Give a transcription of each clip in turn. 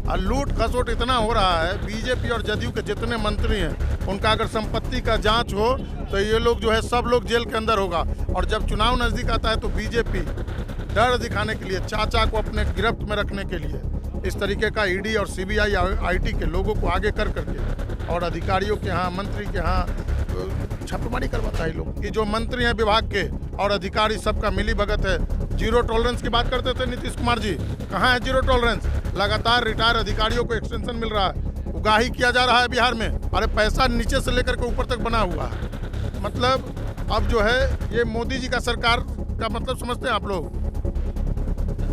और लूट खसोट इतना हो रहा है, बीजेपी और जदयू के जितने मंत्री हैं उनका अगर संपत्ति का जांच हो तो ये लोग जो है सब लोग जेल के अंदर होगा। और जब चुनाव नजदीक आता है तो बीजेपी डर दिखाने के लिए, चाचा को अपने गिरफ्त में रखने के लिए इस तरीके का ईडी और सीबीआई आईटी के लोगों को आगे कर करके और अधिकारियों के यहाँ, मंत्री के यहाँ छापेमारी करवाता है। लोग कि जो मंत्री हैं विभाग के और अधिकारी सबका मिली भगत है। जीरो टॉलरेंस की बात करते थे नीतीश कुमार जी, कहाँ है जीरो टॉलरेंस? लगातार रिटायर अधिकारियों को एक्सटेंशन मिल रहा है, उगाही किया जा रहा है बिहार में। अरे पैसा नीचे से लेकर के ऊपर तक बना हुआ है। मतलब अब जो है ये मोदी जी का सरकार का मतलब समझते हैं आप लोग?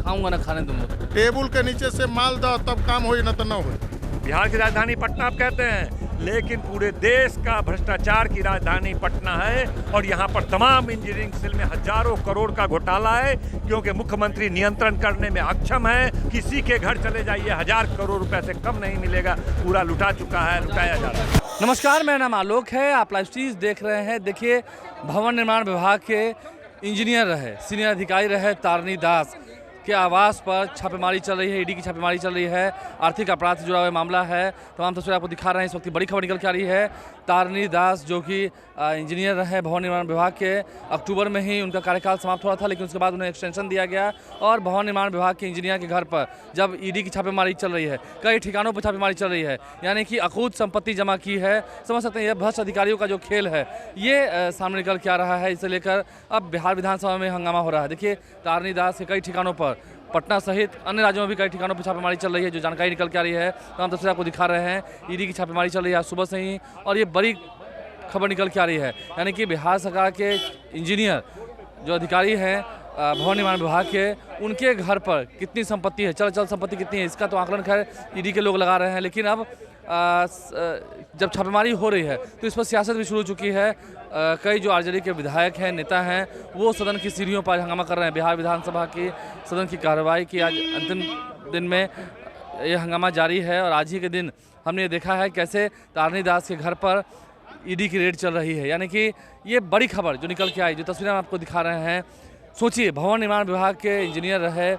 खाऊंगा ना खाने दूंगा। टेबल के नीचे से माल दो तब काम हो न तो न हो। बिहार की राजधानी पटना आप कहते हैं, लेकिन पूरे देश का भ्रष्टाचार की राजधानी पटना है और यहाँ पर तमाम इंजीनियरिंग सेल में हजारों करोड़ का घोटाला है, क्योंकि मुख्यमंत्री नियंत्रण करने में अक्षम है। किसी के घर चले जाइए 1000 करोड़ रुपए से कम नहीं मिलेगा, पूरा लुटा चुका है, लुटाया जा रहा है। नमस्कार, मेरा नाम आलोक है, आप लाइव स्ट्रीम देख रहे हैं। देखिए, भवन निर्माण विभाग के इंजीनियर रहे, सीनियर अधिकारी रहे तारनी दास के आवास पर छापेमारी चल रही है, ईडी की छापेमारी चल रही है। आर्थिक अपराध से जुड़ा हुआ मामला है। तमाम तस्वीरें आपको दिखा रहे हैं। इस वक्त बड़ी खबर निकल के आ रही है, तारनी दास जो कि इंजीनियर रहे भवन निर्माण विभाग के, अक्टूबर में ही उनका कार्यकाल समाप्त हुआ था, लेकिन उसके बाद उन्हें एक्सटेंशन दिया गया और भवन निर्माण विभाग के इंजीनियर के घर पर जब ईडी की छापेमारी चल रही है, कई ठिकानों पर छापेमारी चल रही है, यानी कि अकूत संपत्ति जमा की है। समझ सकते हैं, यह भ्रष्ट अधिकारियों का जो खेल है ये सामने निकल के आ रहा है। इसे लेकर अब बिहार विधानसभा में हंगामा हो रहा है। देखिए, तारनी दास के कई ठिकानों पर, पटना सहित अन्य राज्यों में भी कई ठिकानों पर छापेमारी चल रही है, जो जानकारी निकल के आ रही है। तो हम तस्वीर आपको दिखा रहे हैं। ईडी की छापेमारी चल रही है आज सुबह से ही, और ये बड़ी खबर निकल के आ रही है, यानी कि बिहार सरकार के इंजीनियर जो अधिकारी हैं भवन निर्माण विभाग के, उनके घर पर कितनी संपत्ति है, चल संपत्ति कितनी है, इसका तो आकलन खैर ईडी के लोग लगा रहे हैं। लेकिन अब जब छापेमारी हो रही है तो इस पर सियासत भी शुरू हो चुकी है। कई जो आरजेडी के विधायक हैं, नेता हैं, वो सदन की सीढ़ियों पर हंगामा कर रहे हैं। बिहार विधानसभा की सदन की कार्रवाई की आज अंतिम दिन में ये हंगामा जारी है, और आज ही के दिन हमने देखा है कैसे तारनी दास के घर पर ईडी की रेड चल रही है। यानी कि ये बड़ी खबर जो निकल के आई, जो तस्वीरें हम आपको दिखा रहे हैं। सोचिए, भवन निर्माण विभाग के इंजीनियर रहे,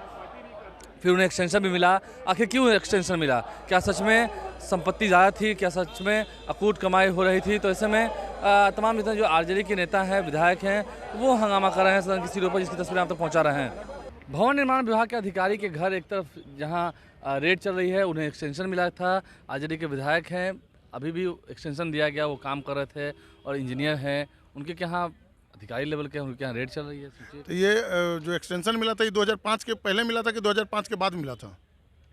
फिर उन्हें एक्सटेंशन भी मिला। आखिर क्यों एक्सटेंशन मिला? क्या सच में संपत्ति ज़्यादा थी? क्या सच में अकूट कमाई हो रही थी? तो ऐसे में तमाम जितने जो आरजेडी के नेता हैं, विधायक हैं, वो हंगामा कर रहे हैं सदन की सीढ़ियों पर, जिसकी तस्वीरें आप तक पहुंचा रहे हैं। भवन निर्माण विभाग के अधिकारी के घर एक तरफ जहां रेड चल रही है, उन्हें एक्सटेंशन मिला था। आरजेडी के विधायक हैं, अभी भी एक्सटेंशन दिया गया, वो काम कर रहे थे, और इंजीनियर हैं, उनके यहाँ अधिकारी लेवल के, उनके यहाँ रेड चल रही है। तो ये जो एक्सटेंशन मिला था, ये 2005 के पहले मिला था कि 2005 के बाद मिला था?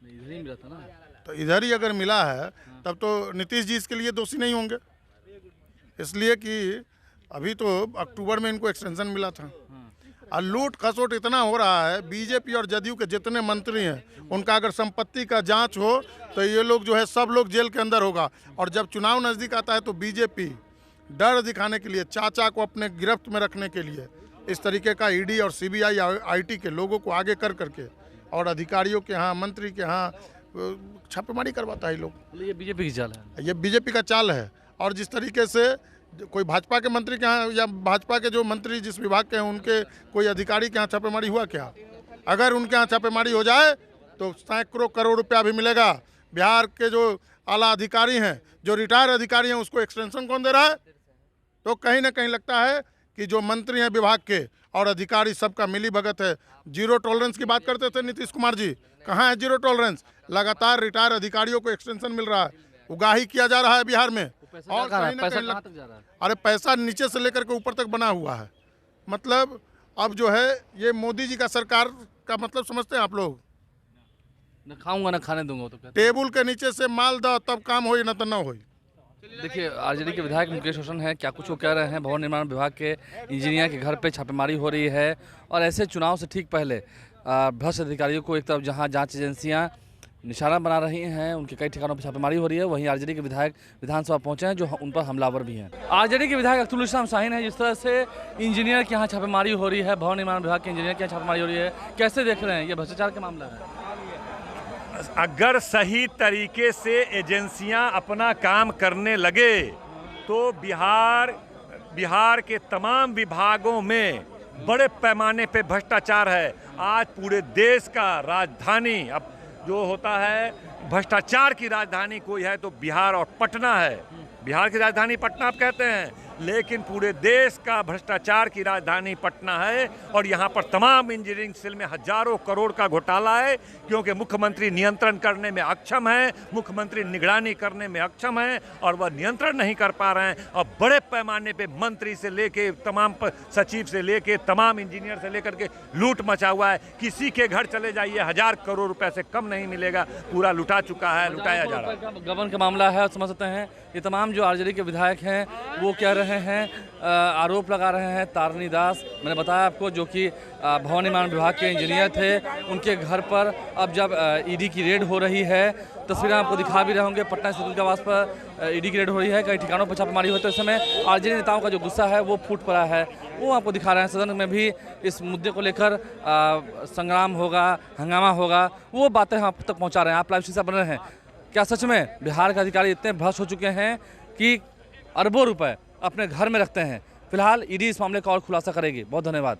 इधर ही मिला था ना। तो इधर ही अगर मिला है तब तो नीतीश जी इसके लिए दोषी नहीं होंगे, इसलिए कि अभी तो अक्टूबर में इनको एक्सटेंशन मिला था। और लूट खसोट इतना हो रहा है, बीजेपी और जदयू के जितने मंत्री हैं उनका अगर संपत्ति का जांच हो तो ये लोग जो है सब लोग जेल के अंदर होगा। और जब चुनाव नज़दीक आता है तो बीजेपी डर दिखाने के लिए, चाचा को अपने गिरफ्त में रखने के लिए इस तरीके का ईडी और सीबीआई आईटी के लोगों को आगे कर करके और अधिकारियों के यहाँ, मंत्री के यहाँ छापेमारी करवाता है। लोग ये बीजेपी की चाल है, ये बीजेपी का चाल है। और जिस तरीके से कोई भाजपा के मंत्री के यहाँ या भाजपा के जो मंत्री जिस विभाग के हैं उनके कोई अधिकारी के यहाँ छापेमारी हुआ क्या? अगर उनके यहाँ छापेमारी हो जाए तो सैकड़ों करोड़ रुपया भी मिलेगा। बिहार के जो आला अधिकारी हैं, जो रिटायर अधिकारी हैं, उसको एक्सटेंशन कौन दे रहा है? तो कहीं ना कहीं लगता है कि जो मंत्री हैं विभाग के और अधिकारी सबका मिली भगत है। जीरो टॉलरेंस की बात करते थे नीतीश कुमार जी, कहाँ है जीरो टॉलरेंस? लगातार रिटायर अधिकारियों को एक्सटेंशन मिल रहा है, उगाही किया जा रहा है बिहार में। और कहीं ना कहीं अरे पैसा नीचे से लेकर के ऊपर तक बना हुआ है। मतलब अब जो है ये मोदी जी का सरकार का मतलब समझते हैं आप लोग? न खाऊंगा ना खाने दूंगा। तो टेबल के नीचे से माल दो तब काम हो न तो न हो। देखिए, आरजेडी के विधायक मुकेश रोशन है, क्या कुछ वो कह रहे हैं। भवन निर्माण विभाग के इंजीनियर के घर पे छापेमारी हो रही है, और ऐसे चुनाव से ठीक पहले भ्रष्ट अधिकारियों को एक तरफ जहां जांच एजेंसियां निशाना बना रही हैं, उनके कई ठिकानों पर छापेमारी हो रही है, वहीं आरजेडी के विधायक विधानसभा पहुंचे हैं जो उन पर हमलावर भी हैं। आरजेडी के विधायक अब्दुल इस्लाम शाहीन है। जिस तरह से इंजीनियर के यहाँ छापेमारी हो रही है, भवन निर्माण विभाग के इंजीनियर के यहाँ छापेमारी हो रही है, कैसे देख रहे हैं? ये भ्रष्टाचार का मामला है। अगर सही तरीके से एजेंसियां अपना काम करने लगे तो बिहार बिहार के तमाम विभागों में बड़े पैमाने पे भ्रष्टाचार है। आज पूरे देश का राजधानी अब जो होता है, भ्रष्टाचार की राजधानी कोई है तो बिहार और पटना है। बिहार की राजधानी पटना आप कहते हैं, लेकिन पूरे देश का भ्रष्टाचार की राजधानी पटना है। और यहाँ पर तमाम इंजीनियरिंग सेल में हजारों करोड़ का घोटाला है, क्योंकि मुख्यमंत्री नियंत्रण करने में अक्षम है, मुख्यमंत्री निगरानी करने में अक्षम है और वह नियंत्रण नहीं कर पा रहे हैं। और बड़े पैमाने पे मंत्री से लेके तमाम सचिव से लेके तमाम इंजीनियर से लेकर के लूट मचा हुआ है। किसी के घर चले जाइए 1000 करोड़ रुपए से कम नहीं मिलेगा, पूरा लुटा चुका है, लुटाया जा रहा है। गबन का मामला है, समझ सकते हैं। ये तमाम जो आरजेडी के विधायक हैं वो कह रहे हैं, आरोप लगा रहे हैं। तारनी दास, मैंने बताया आपको, जो कि भवन निर्माण विभाग के इंजीनियर थे, उनके घर पर अब जब ईडी की रेड हो रही है, तस्वीरें आपको दिखा भी रहे होंगे, पटना स्थित उनके पर ईडी की रेड हो रही है, कई ठिकानों पर छापेमारी होती है। इस समय आरजेडी नेताओं का जो गुस्सा है वो फूट पड़ा है, वो आपको दिखा रहे हैं। सदन में भी इस मुद्दे को लेकर संग्राम होगा, हंगामा होगा, वो बातें हम आप तक पहुँचा रहे हैं। आप लाइव से बन रहे हैं। क्या सच में बिहार के अधिकारी इतने भ्रष्ट हो चुके हैं कि अरबों रुपए अपने घर में रखते हैं? फिलहाल ईडी इस मामले का और खुलासा करेगी। बहुत धन्यवाद।